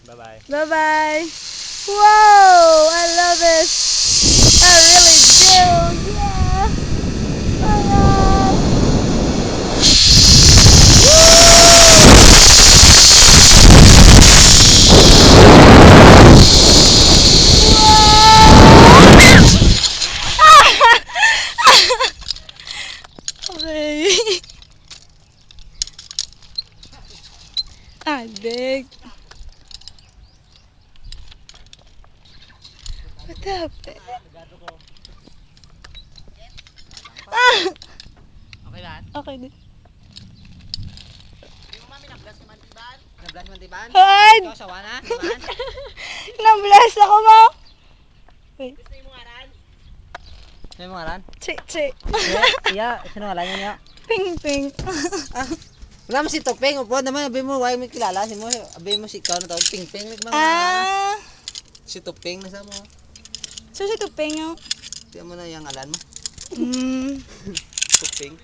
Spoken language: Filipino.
Bye-bye. Bye-bye. Whoa! I love it. I really do. Yeah. Okay. Big. What happened? Ah! Okay lahat? Okay din. Hindi mo mami na-blast ni Mantiban? Na-blast Mantiban? Hoy! Ikaw sawa na? Naman? Na-bless ako mo. Wait. Gusto mo ngaran? Gusto mo ngaran? Chi. Iya, sino ngaran niya? Ping. Wala mo si Topeng, upo naman, abay mo, why may kilala, si mo, abay mo si ikaw na tawag, Ping-Ping, mga Ah. si Topeng na sa mo. So si Tupeng yung... Tiyan mo na yung ngalan mo, Hmm. Topeng.